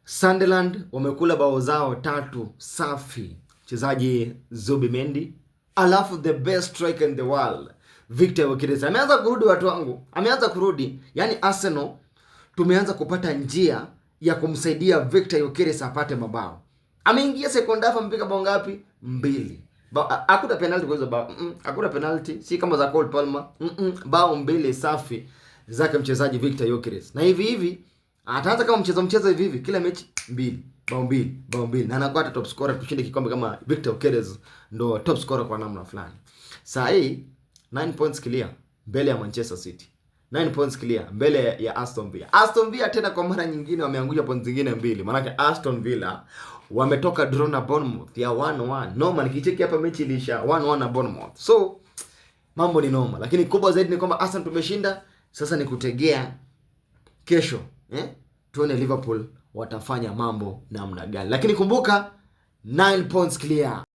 Sunderland wamekula bao zao 3 safi. Mchezaji Zubimendi, alafu the best striker in the world Victor Gyokeres ameanza kurudi, watu wangu, ameanza kurudi. Yaani Arsenal tumeanza kupata njia ya kumsaidia Victor Gyokeres apate mabao. Ameingia second half, amepiga bao ngapi? 2. Hakuna penalty kwa hizo bao. Hakuna penalty, si kama za Cole Palmer. Bao 2 safi zake mchezaji Victor Gyokeres. Na hivi ataanza kama mchezo hivi kila mechi 2 bao 2 na anakuwa top scorer, tushinde kikombe kama Victor Gyokeres ndo top scorer kwa namna fulani. Sasa hii 9 points clear mbele ya Manchester City. 9 points clear mbele ya Aston Villa. Aston Villa tena kwa mara nyingine wameangusha points zingine 2. Maana Aston Villa wametoka draw na Bournemouth ya 1-1. Noma, nikicheki hapa mechi ilisha 1-1 na Bournemouth. So mambo ni noma, lakini kubwa zaidi ni kwamba Arsenal tumeshinda. Sasa ni kutegea kesho, tuone Liverpool watafanya mambo namna gani. Lakini kumbuka 9 points clear.